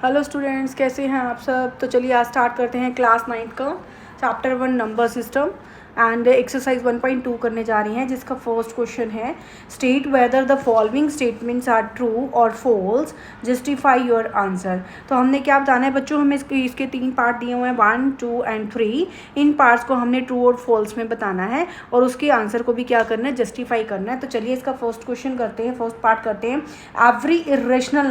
Hello students, कैसे हैं आप सब। तो चलिए आज स्टार्ट करते हैं क्लास 9 का chapter 1 number system and exercise 1.2 करने जा रही हैं, जिसका फर्स्ट क्वेश्चन है state whether the following statements are true और फॉल्स, जस्टिफाई योर आंसर। तो हमने क्या बताना है बच्चों, हमें इसके 3 पार्ट दिए हुए हैं 1, 2 एंड 3। इन पार्ट्स को हमने ट्रू और फॉल्स में बताना है और उसके आंसर को भी क्या करना है, जस्टिफाई करना है। तो चलिए इसका फर्स्ट क्वेश्चन करते हैं, फर्स्ट पार्ट करते हैं। Every irrational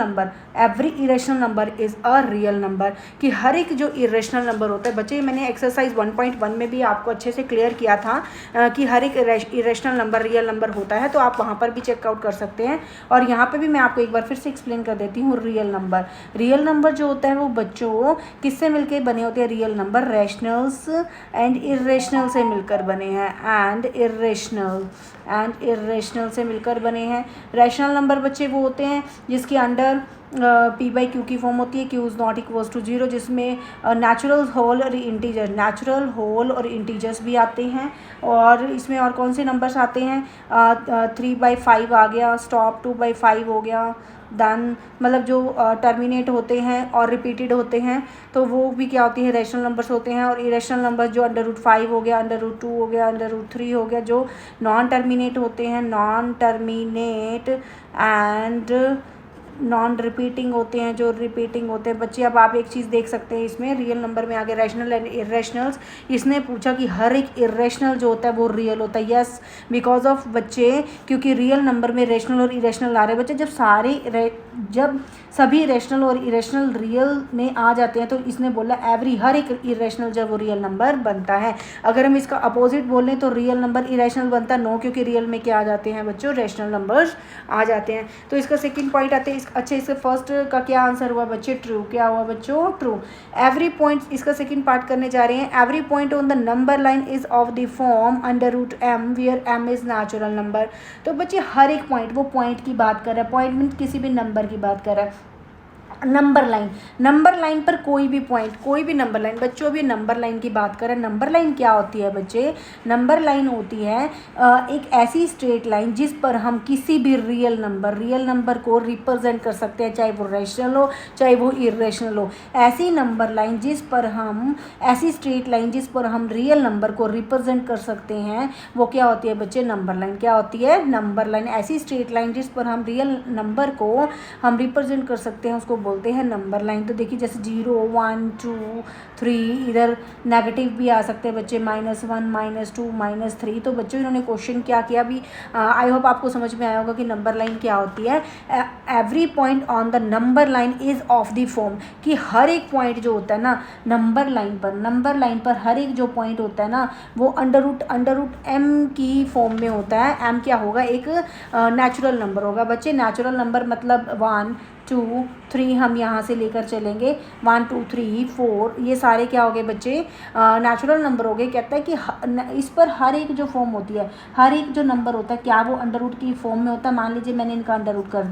number is a real number, कि हर एक जो इरेशनल नंबर होता है बच्चे, मैंने एक्सरसाइज 1.1 में भी आपको अच्छे से क्लियर किया था कि हर एक इरेशनल नंबर रियल नंबर होता है, तो आप वहाँ पर भी चेकआउट कर सकते हैं। और यहाँ पे भी मैं आपको एक बार फिर से एक्सप्लेन कर देती हूँ। रियल नंबर जो होता है वो बच्चों किससे मिलकर बने होते हैं, real number rationals and irrational से मिलकर बने हैं, एंड इरेशनल से मिलकर बने हैं। रैशनल नंबर बच्चे वो होते हैं जिसके अंडर पी बाई क्यू की फॉर्म होती है, q is not equals to 0, जिसमें नेचुरल होल और इंटीजर्स भी आते हैं। और इसमें और कौन से नंबर्स आते हैं, 3/5 आ गया, स्टॉप 2/5 हो गया, देन मतलब जो टर्मिनेट होते हैं और रिपीटेड होते हैं, तो वो भी क्या होती है, रैशनल नंबर्स होते हैं। और इरेशनल नंबर जो √5 हो गया, √2 हो गया, √3 हो गया, जो नॉन टर्मिनेट होते हैं, non terminate and non repeating होते हैं, जो रिपीटिंग होते हैं। बच्चे अब आप एक चीज़ देख सकते हैं, इसमें रियल नंबर में आगे रैशनल एंड इरेशनल्स। इसने पूछा कि हर एक इरेशनल जो होता है वो रियल होता है। यस, बिकॉज ऑफ बच्चे, क्योंकि रियल नंबर में रैशनल और इरेशनल आ रहे हैं बच्चे, जब सभी रैशनल और इरेशनल रियल में आ जाते हैं तो इसने बोला हर एक इरेशनल जब वो रियल नंबर बनता है। अगर हम इसका अपोजिट बोलें तो रियल नंबर इरेशनल बनता है, नो, क्योंकि रियल में क्या आ जाते हैं बच्चों, रैशनल नंबर्स आ जाते हैं। तो इसका सेकंड पॉइंट आते हैं। अच्छा, इसका फर्स्ट का क्या आंसर हुआ बच्चे, ट्रू। क्या हुआ बच्चों, ट्रू। एवरी पॉइंट, इसका सेकंड पार्ट करने जा रहे हैं। Every point on the number line is of the form √m where m is natural number. तो बच्चे हर एक पॉइंट, वो पॉइंट की बात कर रहा है, पॉइंट मीन किसी भी नंबर की बात कर रहा है। नंबर लाइन पर कोई भी पॉइंट, कोई भी नंबर लाइन, बच्चों भी नंबर लाइन की बात करें। नंबर लाइन क्या होती है बच्चे, नंबर लाइन होती है एक ऐसी स्ट्रेट लाइन जिस पर हम किसी भी रियल नंबर को रिप्रेजेंट कर सकते हैं, चाहे वो रैशनल हो चाहे वो इरेशनल हो। ऐसी नंबर लाइन जिस पर हम, ऐसी स्ट्रेट लाइन जिस पर हम रियल नंबर को रिप्रेजेंट कर सकते हैं, वो क्या होती है बच्चे, नंबर लाइन। क्या होती है, नंबर लाइन। ऐसी स्ट्रेट लाइन जिस पर हम रियल नंबर को हम रिप्रेजेंट कर सकते हैं उसको बोलते हैं नंबर लाइन। तो देखिए जैसे 0, 1, 2, 3, इधर नेगेटिव भी आ सकते हैं बच्चे, -1, -2, -3। तो बच्चों इन्होंने क्वेश्चन क्या किया अभी, आई होप आपको समझ में आया होगा कि नंबर लाइन क्या होती है। Every point on the number line is of the form, कि हर एक पॉइंट जो होता है ना नंबर लाइन पर हर एक जो पॉइंट होता है ना वो √m की फॉर्म में होता है। m क्या होगा, एक नेचुरल नंबर होगा बच्चे। नेचुरल नंबर मतलब 1, 2, 3 हम यहाँ से लेकर चलेंगे, 1, 2, 3, 4, ये सारे क्या हो गए बच्चे, नेचुरल नंबर हो गए। कहता है कि इस पर हर एक जो फॉर्म होती है, हर एक जो नंबर होता है, क्या वो अंडर रूट की फॉर्म में होता है। मान लीजिए मैंने इनका अंडर रूट कर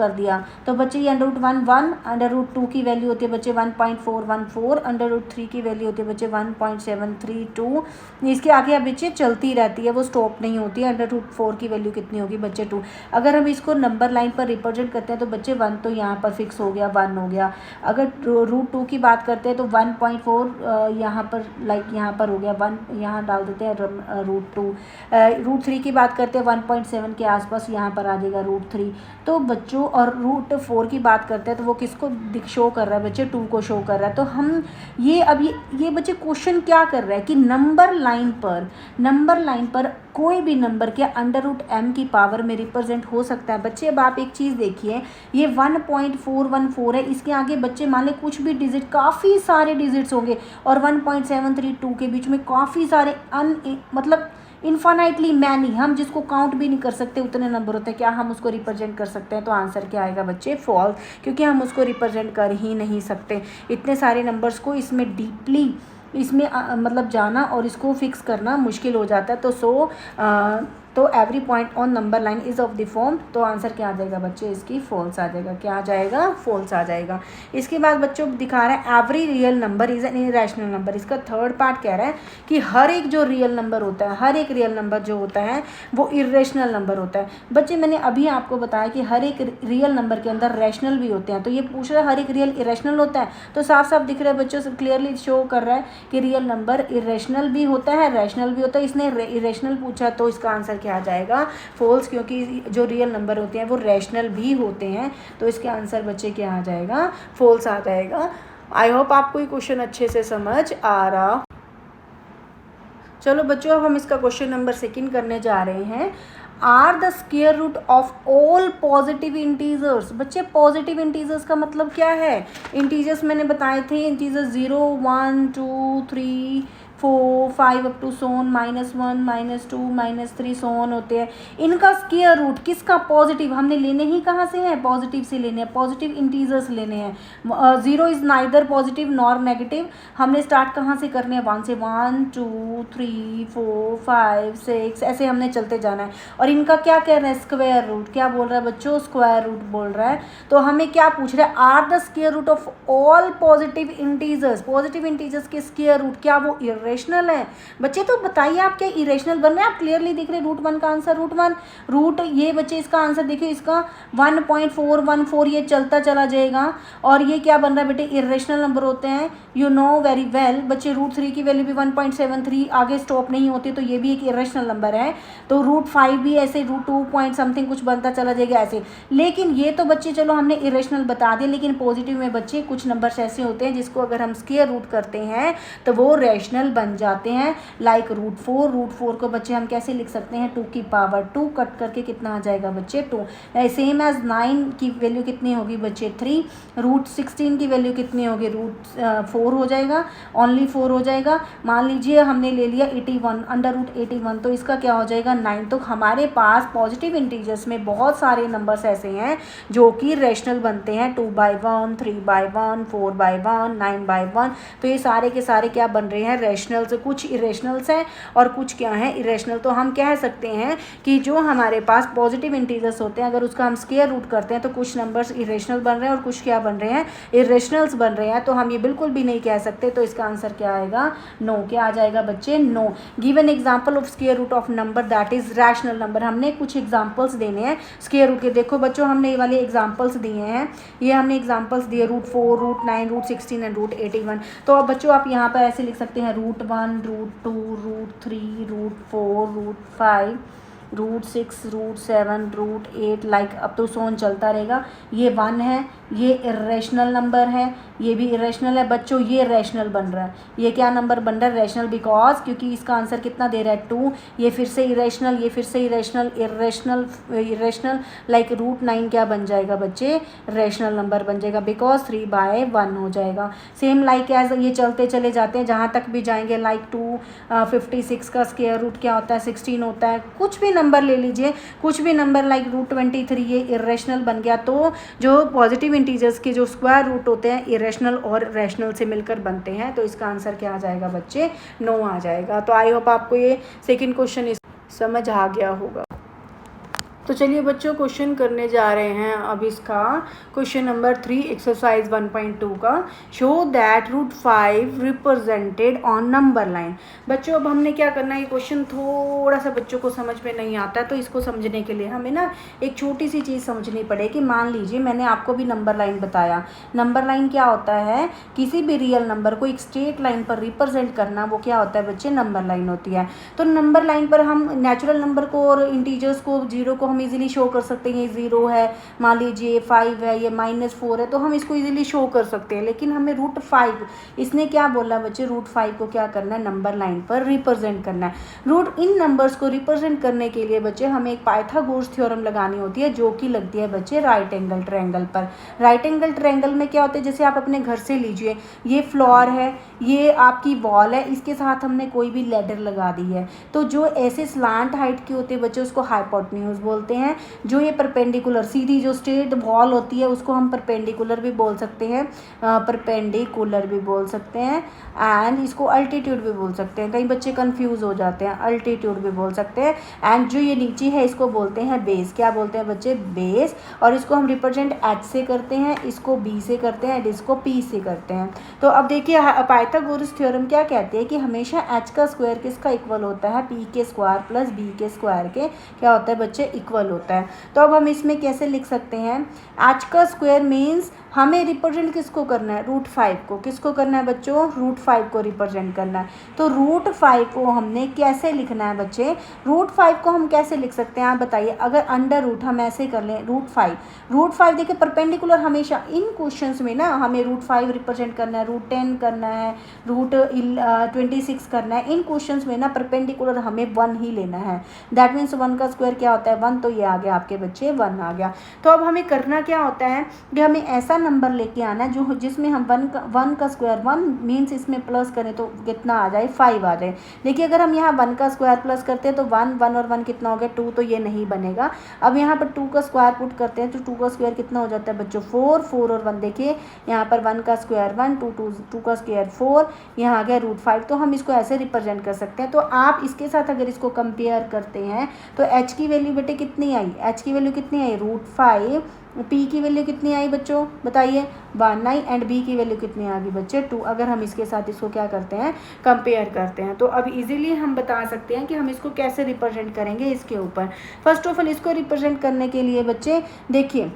दिया तो बच्चे ये √1 1, √2 की वैल्यू होती है बच्चे 1.414, √3 की वैल्यू होती है बच्चे 1.732। इसके आगे अब बच्चे चलती रहती है, वो स्टॉप नहीं होती है। √4 की वैल्यू कितनी होगी बच्चे 2। अगर हम इसको नंबर लाइन पर रिप्रेजेंट करते हैं तो बच्चे 1 तो यहाँ पर फिक्स हो गया, 1 हो गया। अगर √2 की बात करते हैं तो 1.4 यहाँ पर यहाँ पर हो गया 1, यहाँ डाल देते हैं √2। √3 की बात करते हैं 1.7 के आसपास यहाँ पर आ जाएगा √3। तो बच्चों और √4 की बात करते हैं तो वो किसको शो कर रहा है बच्चे, 2 को शो कर रहा है। तो हम ये बच्चे क्वेश्चन क्या कर रहा है कि नंबर लाइन पर कोई भी नंबर के √m की पावर में रिप्रेजेंट हो सकता है बच्चे। अब आप एक चीज़ देखिए, ये 1.414 है, इसके आगे बच्चे मान लें कुछ भी डिजिट, काफ़ी सारे डिजिट्स होंगे, और 1.732 के बीच में काफ़ी सारे मतलब इन्फानाइटली मैनी, हम जिसको काउंट भी नहीं कर सकते उतने नंबर होते हैं। क्या हम उसको रिप्रेजेंट कर सकते हैं? तो आंसर क्या आएगा बच्चे, फॉल्स, क्योंकि हम उसको रिप्रेजेंट कर ही नहीं सकते। इतने सारे नंबर्स को इसमें मतलब जाना और इसको फिक्स करना मुश्किल हो जाता है। तो तो every point on number line is of the form, तो आंसर क्या आ जाएगा बच्चे इसकी फॉल्स आ जाएगा। क्या आ जाएगा? फॉल्स आ जाएगा। इसके बाद बच्चों दिखा रहा है every real number is an irrational number. इसका थर्ड पार्ट कह रहा है कि हर एक जो रियल नंबर होता है, हर एक रियल नंबर जो होता है वो इरेशनल नंबर होता है। बच्चे मैंने अभी आपको बताया कि हर एक रियल नंबर के अंदर रैशनल भी होते हैं, तो ये पूछ रहा है हर एक रियल इरेशनल होता है, तो साफ साफ दिख रहा है बच्चों से, क्लियरली शो कर रहा है कि रियल नंबर इरेशनल भी होता है, रैशनल भी होता है। इसने इरेशनल पूछा तो इसका आंसर क्या आ जाएगा? फॉल्स, क्योंकि जो रियल नंबर होते हैं वो रैशनल भी होते हैं, तो इसके आंसर बच्चे क्या आ जाएगा? फॉल्स आ जाएगा। आई होप आपको ये क्वेश्चन अच्छे से समझ आ रहा। चलो बच्चों, अब हम इसका क्वेश्चन नंबर 2 करने जा रहे हैं। Are the square root of all positive integers. बच्चे पॉजिटिव इंटीजर्स का मतलब क्या है? इंटीजर्स मैंने बताए थे, integers 0, 1, 2, 3, 4, 5 up to so on -1, -2, -3 so on होते हैं। इनका स्क्वायर रूट किसका? पॉजिटिव। हमने लेने ही कहाँ से हैं? पॉजिटिव से लेने हैं, पॉजिटिव इंटीजर्स लेने हैं। 0 is neither positive nor negative. हमने स्टार्ट कहाँ से करने हैं? 1 से, 1, 2, 3, 4, 5, 6, ऐसे हमने चलते जाना है। और इनका क्या कह रहे हैं? Square root. क्या बोल रहा है बच्चों? स्क्वायर रूट बोल रहा है। तो हमें क्या पूछ रहा है? Are the square root of all positive integers. Positive integers के स्क्वायर रूट क्या वो इरेशनल है? बच्चे तो बताइए आप क्या इरेशनल बन रहे हैं? आप क्लियरली दिख रहे हैं √1 का आंसर, √1 रूट, ये बच्चे इसका आंसर देखिए, इसका 1.414 ये चलता चला जाएगा। और ये क्या बन रहा है बेटे? इरेशनल नंबर होते हैं, यू नो वेरी वेल बच्चे। √3 की वैल्यू भी 1.73 आगे स्टॉप नहीं होती, तो ये भी एक इरेशनल नंबर है। तो √5 भी ऐसे √2 पॉइंट समथिंग कुछ बनता चला जाएगा ऐसे। लेकिन ये तो बच्चे चलो हमने इरेशनल बता दिया, लेकिन पॉजिटिव में बच्चे कुछ नंबर्स ऐसे होते हैं जिसको अगर हम स्क्वायर रूट करते हैं तो वो रैशनल बन जाते हैं। लाइक √4 को बच्चे हम कैसे लिख सकते हैं? 2 की पावर 2 कट करके कितना आ जाएगा बच्चे? 2। सेम एज 9 की वैल्यू कितनी होगी बच्चे? 3। √16 की वैल्यू कितनी होगी? √4 हो जाएगा, ओनली 4 हो जाएगा। मान लीजिए हमने ले लिया 81, √81, तो इसका क्या हो जाएगा? 9। तो हमारे पास पॉजिटिव इंटीजर्स में बहुत सारे नंबर्स ऐसे हैं जो कि रैशनल बनते हैं। 2/1, 3/1, 4/1, 9/1, तो ये सारे के सारे क्या बन रहे हैं? रैशनल्स। कुछ इरेशनल्स हैं और कुछ क्या हैं? इरेशनल। तो हम कह सकते हैं कि जो हमारे पास पॉजिटिव इंटीजर्स होते हैं अगर उसका हम स्क्वायर रूट करते हैं तो कुछ नंबर्स इरेशनल बन रहे हैं और कुछ क्या बन रहे हैं? इरेशनल्स बन रहे हैं। तो हम ये बिल्कुल भी नहीं कह सकते, तो इसका आंसर क्या आएगा? नो। क्या आ जाएगा बच्चे? No. Give an example of square root of number that is rational number. हमने कुछ एग्जाम्पल्स देने हैं स्क्वायर रूट के। देखो बच्चों, हमने ये वाले एग्जाम्पल्स दिए हैं, ये हमने एग्जाम्पल्स दिए √4, √9, √16 एंड √81। तो अब बच्चों आप यहाँ पर ऐसे लिख सकते हैं √1, √2, √3, √4, √5, √6, √7, √8, लाइक अब तो सोन चलता रहेगा। ये 1 है, ये इरेशनल नंबर है, ये भी इरेशनल है बच्चों, ये रैशनल बन रहा है। ये क्या नंबर बन रहा है? रैशनल, बिकॉज क्योंकि इसका आंसर कितना दे रहा है? 2। ये फिर से इरेशनल, ये फिर से इरेशनल, इरेशनल लाइक √9 क्या बन जाएगा बच्चे? रैशनल नंबर बन जाएगा, बिकॉज 3/1 हो जाएगा। सेम लाइक एज ये चलते चले जाते हैं जहाँ तक भी जाएंगे। लाइक 256 का स्क्वायर रूट क्या होता है? 16 होता है। कुछ भी नंबर ले लीजिए, कुछ भी नंबर लाइक √23 ये इरेशनल बन गया। तो जो पॉजिटिव इंटीजर्स के जो स्क्वायर रूट होते हैं इरेशनल और रैशनल से मिलकर बनते हैं, तो इसका आंसर क्या आ जाएगा बच्चे? नो आ जाएगा। तो आई होप आपको ये सेकंड क्वेश्चन समझ आ गया होगा। तो चलिए बच्चों क्वेश्चन करने जा रहे हैं अब इसका क्वेश्चन नंबर 3 एक्सरसाइज 1.2 का। Show that √5 represented on number line. बच्चों अब हमने क्या करना है, ये क्वेश्चन थोड़ा सा बच्चों को समझ में नहीं आता है, तो इसको समझने के लिए हमें ना एक छोटी सी चीज़ समझनी पड़ेगी। मान लीजिए मैंने आपको भी नंबर लाइन बताया। नंबर लाइन क्या होता है? किसी भी रियल नंबर को एक स्ट्रेट लाइन पर रिप्रेजेंट करना, वो क्या होता है बच्चे? नंबर लाइन होती है। तो नंबर लाइन पर हम नेचुरल नंबर को और इंटीजर्स को, 0 को हम इजीली शो कर सकते हैं। ये 0 है, मान लीजिए 5 है, ये -4 है, तो हम इसको इजीली शो कर सकते हैं। लेकिन हमें √5, इसने क्या बोला बच्चे? √5 को क्या करना है? नंबर लाइन पर रिप्रेजेंट करना है। इन नंबर्स को रिप्रेजेंट करने के लिए बच्चे हमें एक पाइथागोरस थ्योरम लगानी होती है, जो कि लगती है बच्चे राइट एंगल ट्रायंगल पर। राइट एंगल ट्रायंगल में क्या होता है? जैसे आप अपने घर से लीजिए, ये फ्लोर है, ये आपकी वॉल है, इसके साथ हमने कोई भी लैडर लगा दी है, तो जो ऐसे स्लांट हाइट के होते हैं बच्चे उसको हाइपोटेन्यूज बोलते हैं। बोलते हैं। जो ये परपेंडिकुलर सीधी जो स्ट्रेट वॉल होती है उसको हम परपेंडिकुलर भी बोल सकते हैं, परपेंडिकुलर भी बोल सकते हैं, एंड इसको अल्टीट्यूड भी बोल सकते हैं। कई बच्चे कंफ्यूज हो जाते हैं, अल्टीट्यूड भी बोल सकते हैं। एंड जो ये नीचे है इसको बोलते हैं बेस। क्या बोलते हैं बच्चे? बेस। और इसको हम रिप्रेजेंट एच से करते हैं, इसको बी से करते हैं, एंड इसको पी से करते हैं। तो अब देखिए पाइथागोरस थ्योरम क्या कहते हैं कि हमेशा एच का स्क्वायर किसका इक्वल होता है? पी के स्क्वायर प्लस बी के स्क्वायर के क्या होता है बच्चे? इक्वल होता है। तो अब हम इसमें कैसे लिख सकते हैं? एच का स्क्वायर मीन्स हमें रिप्रेजेंट किसको करना है? √5 को। किसको करना है बच्चों? √5 को रिप्रेजेंट करना है। तो √5 को हमने कैसे लिखना है बच्चे? √5 को हम कैसे लिख सकते हैं आप बताइए? अगर अंडर रूट हम ऐसे कर लें √5 देखिए परपेंडिकुलर हमेशा इन क्वेश्चंस में ना हमें √5 रिप्रेजेंट करना है, √10 करना है, √26 करना है। इन क्वेश्चंस में ना परपेंडिकुलर हमें 1 ही लेना है। दैट मीन्स 1 का स्क्वायर क्या होता है? 1। तो ये आ गया आपके बच्चे 1 आ गया। तो अब हमें करना क्या होता है कि हमें ऐसा नंबर लेके आना है जो जिसमें हम 1 का स्क्वायर 1 मीन्स इसमें प्लस करें तो कितना आ जाए? 5 आ जाए। देखिए अगर हम यहाँ 1 का स्क्वायर प्लस करते हैं तो 1 और 1 कितना हो गया? 2। तो ये नहीं बनेगा। अब यहाँ पर 2 का स्क्वायर पुट करते हैं तो 2 का स्क्वायर कितना हो जाता है बच्चों? 4 और 1 देखिए यहाँ पर 1 का स्क्वायर 1, 2 का स्क्वायर 4, यहाँ आ गया √5। तो हम इसको ऐसे रिप्रेजेंट कर सकते हैं। तो आप इसके साथ अगर इसको कंपेयर करते हैं तो एच की वैल्यू बेटे कितनी आई? एच की वैल्यू कितनी आई? √5। पी की वैल्यू कितनी आई बच्चों बताइए? 1 आई। एंड बी की वैल्यू कितनी आ गई बच्चे? 2। अगर हम इसके साथ इसको क्या करते हैं? कंपेयर करते हैं। तो अब इजीली हम बता सकते हैं कि हम इसको कैसे रिप्रेजेंट करेंगे इसके ऊपर। फर्स्ट ऑफ ऑल इसको रिप्रेजेंट करने के लिए बच्चे देखिए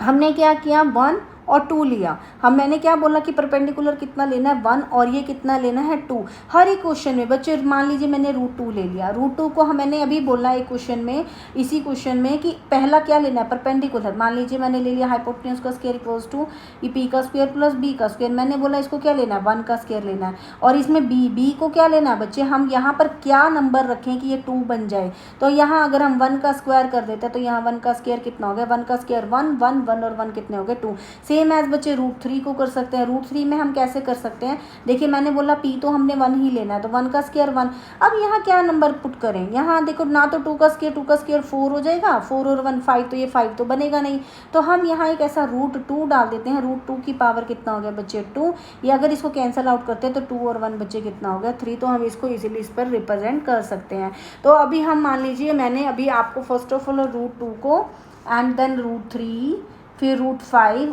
हमने क्या किया? 1 और 2 लिया। मैंने क्या बोला कि परपेंडिकुलर कितना लेना है? 1 और ये कितना लेना है? 2। हर एक क्वेश्चन में बच्चे मान लीजिए मैंने √2 ले लिया। √2 को मैंने अभी बोला एक क्वेश्चन में, इसी क्वेश्चन में कि पहला क्या लेना है? परपेंडिकुलर। मान लीजिए मैंने ले लिया हाइपोटेन्यूज का स्क्वायर इक्वल्स टू ये पी का स्क्वायर प्लस बी का स्क्वायर। मैंने बोला इसको क्या लेना है? 1 का स्क्वायर लेना है। और इसमें बी को क्या लेना है बच्चे? हम यहाँ पर क्या नंबर रखें कि ये 2 बन जाए? तो यहाँ अगर हम 1 का स्क्वायर कर देते हैं तो यहाँ 1 का स्क्वायर कितना हो गया? 1 का स्क्वायर 1 और 1 कितने हो गए? 2। सेम एज बच्चे √3 को कर सकते हैं। √3 में हम कैसे कर सकते हैं? देखिए मैंने बोला पी तो हमने 1 ही लेना है तो 1 का स्क्वायर 1। अब यहाँ क्या नंबर पुट करें? यहाँ देखो ना तो 2 का स्क्वायर 4 हो जाएगा, 4 और 1 5, तो ये 5 तो बनेगा नहीं। तो हम यहाँ एक ऐसा √2 डाल देते हैं। √2 की पावर कितना हो गया बच्चे? 2। या अगर इसको कैंसिल आउट करते हैं तो 2 और 1 बच्चे कितना हो गया? 3। तो हम इसको इजीली इस पर रिप्रेजेंट कर सकते हैं। तो अभी हम मान लीजिए मैंने अभी आपको फर्स्ट ऑफ ऑल √2 को एंड देन √3 फिर √5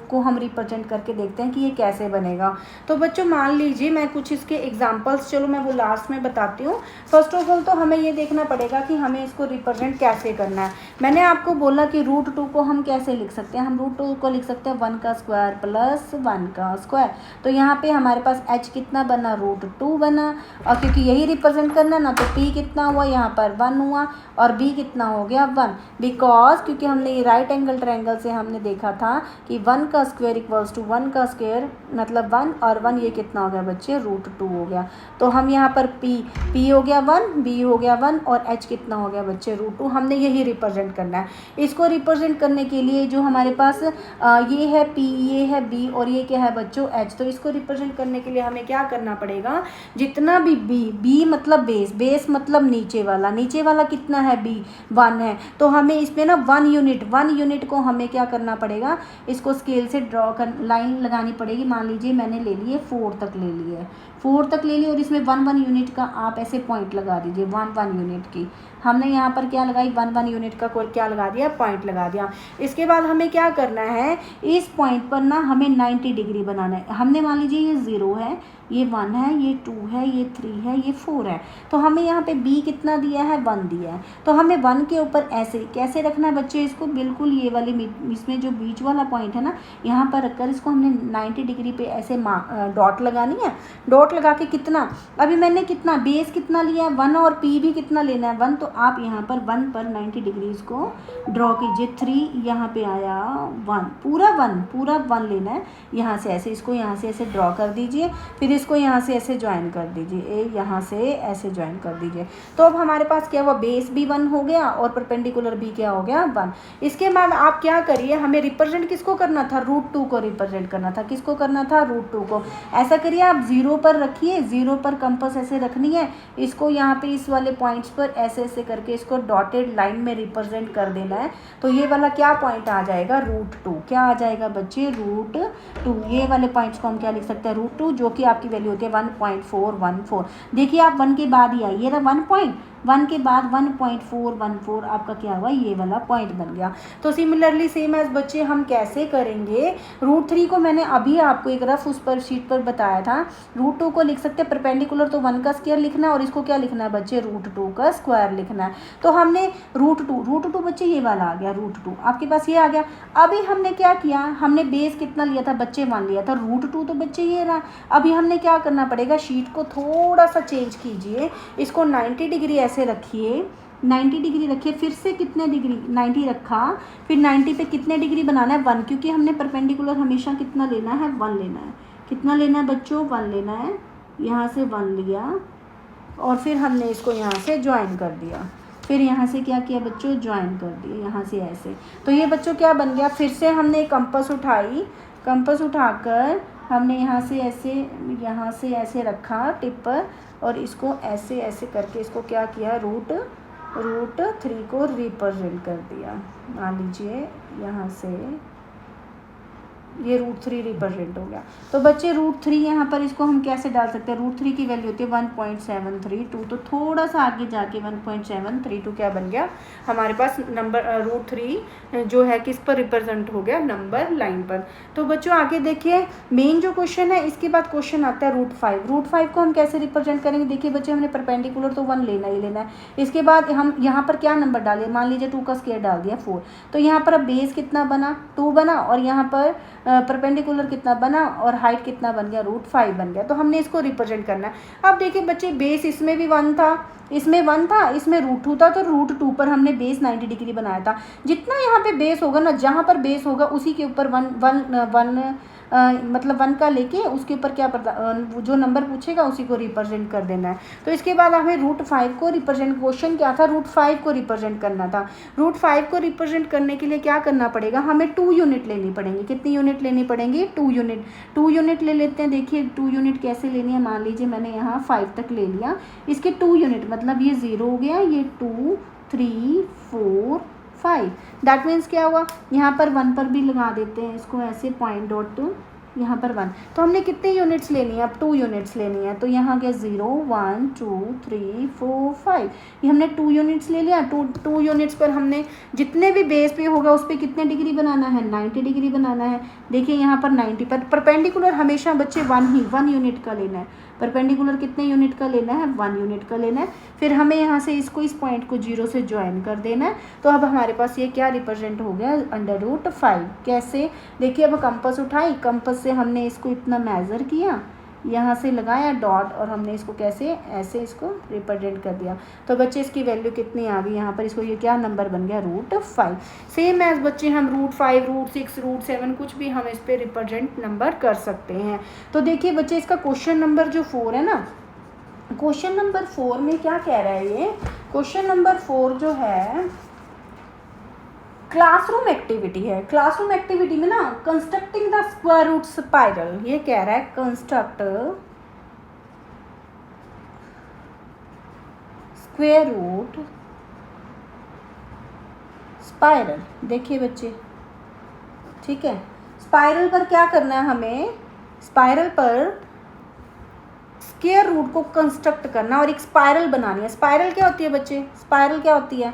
को हम रिप्रेजेंट करके देखते हैं कि ये कैसे बनेगा। तो बच्चों मान लीजिए मैं कुछ इसके एग्जांपल्स, चलो मैं वो लास्ट में बताती हूँ। फर्स्ट ऑफ ऑल तो हमें ये देखना पड़ेगा कि हमें इसको रिप्रेजेंट कैसे करना है। मैंने आपको बोला कि √2 को हम कैसे लिख सकते हैं? हम √2 को लिख सकते हैं 1 का स्क्वायर प्लस 1 का स्क्वायर। तो यहाँ पे हमारे पास h कितना बना? √2 बना। और क्योंकि यही रिप्रेजेंट करना ना तो p कितना हुआ? यहाँ पर 1 हुआ और b कितना हो गया? 1। बिकॉज क्योंकि हमने ये राइट एंगल ट्रायंगल से हमने देखा था कि 1 का स्क्वायर इक्वल्स टू 1 का स्क्वायर मतलब 1 और 1 ये कितना हो गया बच्चे? √2 हो गया। तो हम यहाँ पर p हो गया 1, b हो गया 1 और h कितना हो गया बच्चे? √2। हमने यही रिप्रेजेंट करना है। इसको रिप्रेजेंट करने के लिए जो हमारे पास ये है p, ये है b और ये क्या है बच्चों? h। तो इसको रिप्रेजेंट करने के लिए हमें क्या करना पड़ेगा? जितना भी b मतलब बेस मतलब नीचे वाला कितना है? b 1 है। तो हमें इसमें ना 1 यूनिट को हमें क्या करना पड़ेगा? इसको स्केल से लाइन लगानी पड़ेगी। मान लीजिए मैंने ले लिए 4 तक ले लिए और इसमें 1 यूनिट का आप ऐसे पॉइंट लगा दीजिए। 1 यूनिट की हमने यहाँ पर क्या लगाई? 1 यूनिट का क्या लगा दिया? पॉइंट लगा दिया। इसके बाद हमें क्या करना है? इस पॉइंट पर ना हमें 90 डिग्री बनाना है। हमने मान लीजिए ये 0 है, ये 1 है, ये 2 है, ये 3 है, ये 4 है। तो हमें यहाँ पे b कितना दिया है? 1 दिया है। तो हमें 1 के ऊपर ऐसे कैसे रखना है बच्चे? इसको बिल्कुल ये वाली इसमें जो बीच वाला पॉइंट है ना यहाँ पर रखकर इसको हमने 90 डिग्री पे ऐसे डॉट लगानी है। डॉट लगा के कितना? अभी मैंने कितना बेस कितना लिया है? 1 और p भी कितना लेना है? 1। तो आप यहाँ पर 1 पर 90 डिग्री इसको ड्रॉ कीजिए। 3 यहाँ पे आया 1, पूरा 1 लेना है। यहाँ से ऐसे इसको यहाँ से ऐसे ड्रॉ कर दीजिए। फिर इसको यहाँ से ऐसे ज्वाइन कर दीजिए, यहाँ से ऐसे ज्वाइन कर दीजिए। तो अब हमारे पास क्या हुआ? बेस भी 1 हो गया और परपेंडिकुलर भी क्या हो गया? 1। इसके बाद आप क्या करिए? हमें रिप्रेजेंट किसको करना था? √2 को रिप्रेजेंट करना था। किसको करना था? √2 को। ऐसा करिए आप 0 पर रखिए, 0 पर कंपास ऐसे रखनी है। इसको यहाँ पे इस वाले पॉइंट्स पर ऐसे ऐसे करके इसको डॉटेड लाइन में रिप्रेजेंट कर देना है। तो ये वाला क्या पॉइंट आ जाएगा, √2। क्या आ जाएगा बच्चे, √2। ये वाले पॉइंट्स को हम क्या लिख सकते हैं, √2, जो कि आपकी वैल्यू होती है 1.414। देखिए आप 1 के बाद ही आइए ना, 1 के बाद 1.414 आपका क्या हुआ, ये वाला पॉइंट बन गया। तो सिमिलरली सेम एज बच्चे हम कैसे करेंगे, √3 को मैंने अभी आपको एक रफ उस पर शीट पर बताया था। √2 को लिख सकते हैं परपेंडिकुलर, तो 1 का स्क्वायर लिखना है और इसको क्या लिखना है बच्चे, √2 का स्क्वायर लिखना है। तो हमने √2 बच्चे ये वाला आ गया, √2 आपके पास ये आ गया। अभी हमने क्या किया, हमने बेस कितना लिया था बच्चे, 1 लिया था, √2 तो बच्चे ये रहा। अभी हमने क्या करना पड़ेगा, शीट को थोड़ा सा चेंज कीजिए, इसको 90 डिग्री ऐसे रखिए, 90 डिग्री रखिए, फिर से कितने डिग्री, 90 रखा, फिर 90 पे कितने डिग्री बनाना है, 1, क्योंकि हमने परपेंडिकुलर हमेशा कितना लेना है, 1 लेना है। कितना लेना है बच्चों, 1 लेना है। यहाँ से 1 लिया और फिर हमने इसको यहाँ से ज्वाइन कर दिया, फिर यहाँ से क्या किया बच्चों, ज्वाइन कर दिया यहाँ से ऐसे। तो ये बच्चों क्या बन गया, फिर से हमने कंपास उठाई, कंपास उठाकर हमने यहाँ से ऐसे रखा टिप पर, और इसको ऐसे ऐसे करके इसको क्या किया, √3 को रिप्रेजेंट कर दिया। मान लीजिए यहाँ से ये √3 रिप्रेजेंट हो गया। तो बच्चे √3 यहाँ पर इसको हम कैसे डाल सकते हैं, √3 की वैल्यू होती है 1.732, तो थोड़ा सा आगे जाके 1.732 क्या बन गया हमारे पास नंबर, √3 जो है किस पर रिप्रेजेंट हो गया, नंबर लाइन पर। तो बच्चों आगे देखिए, मेन जो क्वेश्चन है इसके बाद क्वेश्चन आता है √5। √5 को हम कैसे रिप्रेजेंट करेंगे, देखिए बच्चे हमने परपेंडिकुलर तो 1 लेना ही लेना है। इसके बाद हम यहाँ पर क्या नंबर डालिए, मान लीजिए 2 का स्क्वायर डाल दिया 4, तो यहाँ पर अब बेस कितना बना, 2 बना, और यहाँ पर परपेंडिकुलर कितना बना और हाइट कितना बन गया, √5 बन गया। तो हमने इसको रिप्रेजेंट करना है। अब देखिए बच्चे, बेस इसमें भी 1 था, इसमें √2 था, तो √2 पर हमने बेस 90 डिग्री बनाया था। जितना यहाँ पे बेस होगा ना, जहाँ पर बेस होगा उसी के ऊपर मतलब 1 का लेके उसके ऊपर क्या जो नंबर पूछेगा उसी को रिप्रेजेंट कर देना है। तो इसके बाद हमें √5 को रिप्रेजेंट, क्वेश्चन क्या था, √5 को रिप्रेजेंट करना था। √5 को रिप्रेजेंट करने के लिए क्या करना पड़ेगा, हमें 2 यूनिट लेनी पड़ेंगी। कितनी यूनिट लेनी पड़ेंगी, 2 यूनिट। 2 यूनिट ले लेते हैं। देखिए 2 यूनिट कैसे लेनी है, मान लीजिए मैंने यहाँ 5 तक ले लिया, इसके 2 यूनिट मतलब ये 0 हो गया, ये 2 3 4 5। दैट मीन्स क्या हुआ, यहाँ पर 1 पर भी लगा देते हैं इसको ऐसे, .2 यहाँ पर 1। तो हमने कितने यूनिट्स लेनी है, अब 2 यूनिट्स लेनी है। तो यहाँ गया 0 1 2 3 4 5, ये हमने 2 यूनिट्स ले लिया। 2 यूनिट्स पर हमने जितने भी बेस पे होगा उस पर कितने डिग्री बनाना है, 90 डिग्री बनाना है। देखिए यहाँ पर 90 पर परपेंडिकुलर हमेशा बच्चे 1 यूनिट का लेना है। परपेंडिकुलर कितने यूनिट का लेना है, 1 यूनिट का लेना है। फिर हमें यहाँ से इसको, इस पॉइंट को 0 से ज्वाइन कर देना है। तो अब हमारे पास ये क्या रिप्रेजेंट हो गया, √5। कैसे, देखिए अब कंपास उठाई, कंपास से हमने इसको इतना मेज़र किया, यहाँ से लगाया डॉट, और हमने इसको कैसे ऐसे इसको रिप्रेजेंट कर दिया। तो बच्चे इसकी वैल्यू कितनी आ गई यहाँ पर, इसको ये क्या नंबर बन गया, √5। सेम एज बच्चे हम √5 √6 √7 कुछ भी हम इस पर रिप्रेजेंट नंबर कर सकते हैं। तो देखिए बच्चे, इसका क्वेश्चन नंबर जो 4 है ना, क्वेश्चन नंबर 4 में क्या कह रहा है ये, क्वेश्चन नंबर 4 जो है क्लासरूम एक्टिविटी है। क्लासरूम एक्टिविटी में ना constructing the square root spiral, ये कह रहा है कंस्ट्रक्ट स्क्वायर रूट स्पाइरल। देखिए बच्चे, ठीक है, स्पाइरल पर क्या करना है हमें, स्पाइरल पर स्क्वायर रूट को कंस्ट्रक्ट करना और एक स्पाइरल बनानी है। स्पाइरल क्या होती है बच्चे, स्पाइरल क्या होती है,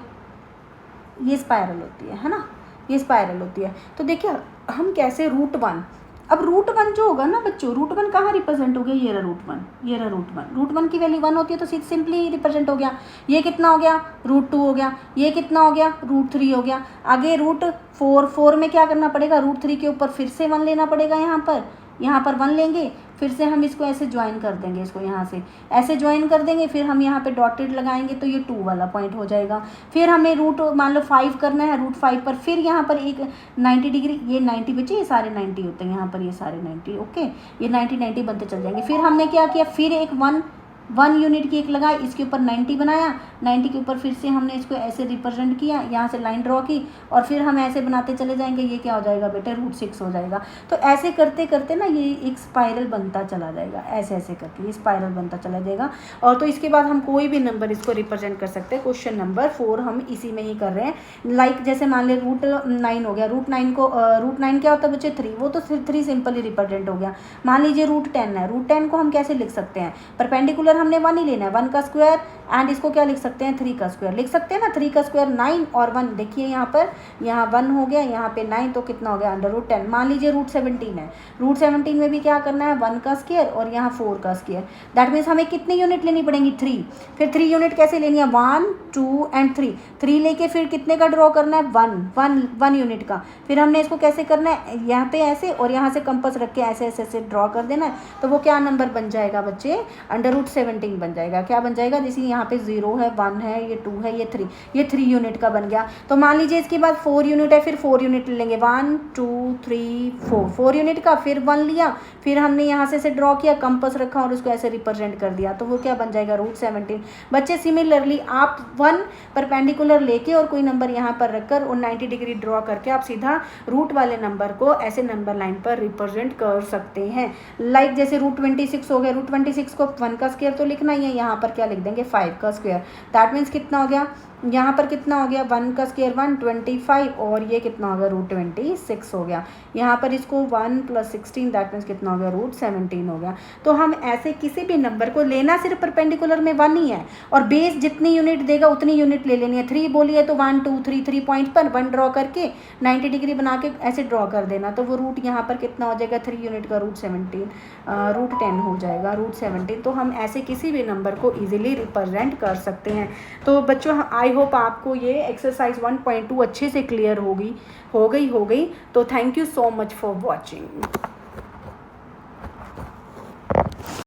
ये स्पाइरल होती है ना, ये स्पाइरल होती है। तो देखिए हम कैसे, √1, अब √1 जो होगा ना बच्चों, √1 कहाँ रिप्रेजेंट हो गया, ये रहा √1, ये रहा √1 की वैल्यू 1 होती है तो सिंपली रिप्रेजेंट हो गया। ये कितना हो गया, √2 हो गया। ये कितना हो गया, √3 हो गया। आगे √4 में क्या करना पड़ेगा, √3 के ऊपर फिर से 1 लेना पड़ेगा, यहाँ पर 1 लेंगे, फिर से हम इसको ऐसे ज्वाइन कर देंगे, इसको यहाँ से ऐसे ज्वाइन कर देंगे, फिर हम यहाँ पे डॉटेड लगाएंगे तो ये 2 वाला पॉइंट हो जाएगा। फिर हमें मान लो 5 करना है, √5 पर फिर यहाँ पर एक 90 डिग्री, ये 90 बचे, ये सारे 90 होते हैं यहाँ पर, ये सारे 90, ओके, ये 90 बनते चल जाएंगे। फिर हमने क्या किया, फिर एक 1 1 यूनिट की एक लगाई, इसके ऊपर 90 बनाया, 90 के ऊपर फिर से हमने इसको ऐसे रिप्रेजेंट किया, यहाँ से लाइन ड्रॉ की और फिर हम ऐसे बनाते चले जाएंगे, ये क्या हो जाएगा बेटे √6 हो जाएगा। तो ऐसे करते करते ना ये एक स्पाइरल बनता चला जाएगा, ऐसे ऐसे करके ये स्पाइरल बनता चला जाएगा। और तो इसके बाद हम कोई भी नंबर इसको रिप्रेजेंट कर सकते हैं। क्वेश्चन नंबर 4 हम इसी में ही कर रहे हैं। लाइक जैसे मान लिया √9 हो गया, √9 को √9 क्या होता है बच्चे 3, वो तो 3 सिंपली रिप्रेजेंट हो गया। मान लीजिए √10 है, √10 को हम कैसे लिख सकते हैं, परपेंडिकुलर हमने 1 ही लेना है, 1 का स्क्वायर एंड इसको क्या लिख सकते हैं 3 का स्क्वायर लिख सकते हैं ना, 3 का स्क्वायर 9 और 1, देखिए यहाँ पर, यहाँ 1 हो गया, यहाँ पे 9, तो कितना हो गया √10। मान लीजिए √17 है, √17 में भी क्या करना है 1 का स्क्वायर और यहाँ 4 का स्क्वायर, दैट मीन्स हमें कितनी यूनिट लेनी पड़ेंगी 3। फिर 3 यूनिट कैसे लेनी है 1 2 एंड 3 लेके फिर कितने का ड्रॉ करना है 1 यूनिट का। फिर हमने इसको कैसे करना है, यहाँ पे ऐसे और यहाँ से कंपास रख के ऐसे ऐसे ऐसे ड्रॉ कर देना है, तो वो क्या नंबर बन जाएगा बच्चे √17 बन जाएगा। क्या बन जाएगा, जैसे यहाँ पे 0 है, 1 है, ये 2 है, ये 3 यूनिट का बन गया। तो मान लीजिए इसके बाद 4 यूनिट है, फिर 4 यूनिट लेंगे 1 2 3 4 यूनिट का, फिर 1 लिया, फिर हमने यहाँ से ऐसे ड्रॉ किया, कंपास रखा और उसको ऐसे रिप्रेजेंट कर दिया, तो वो क्या बन जाएगा √17। बच्चे सिमिलरली आप 1 परपेंडिकुलर लेके और कोई नंबर यहाँ पर रखकर और 90 डिग्री ड्रॉ करके आप सीधा रूट वाले नंबर को ऐसे नंबर लाइन पर रिप्रेजेंट कर सकते हैं। लाइक जैसे √26 हो गया, √26 को 1 का स्क्वायर तो लिखना ही है, यहाँ पर क्या लिख देंगे 5 का स्क्वायर, दैट मीन्स कितना हो गया, यहाँ पर कितना हो गया 1 का स्क्वायर 125 और ये कितना हो गया √26 हो गया। यहाँ पर इसको 1 + 16 दैट मीन्स कितना हो गया √17 हो गया। तो हम ऐसे किसी भी नंबर को लेना सिर्फ परपेंडिकुलर में 1 ही है और बेस जितनी यूनिट देगा उतनी यूनिट ले लेनी है। 3 बोलिए तो 1 2 3 3 पॉइंट पर 1 ड्रॉ करके 90 डिग्री बना के ऐसे ड्रॉ कर देना, तो वो रूट यहाँ पर कितना हो जाएगा 3 यूनिट का √10 हो जाएगा √17। तो हम ऐसे किसी भी नंबर को ईजिली रिप्रेजेंट कर सकते हैं। तो बच्चों आई होप आपको ये एक्सरसाइज 1.2 अच्छे से क्लियर हो गई। तो thank you so much for watching.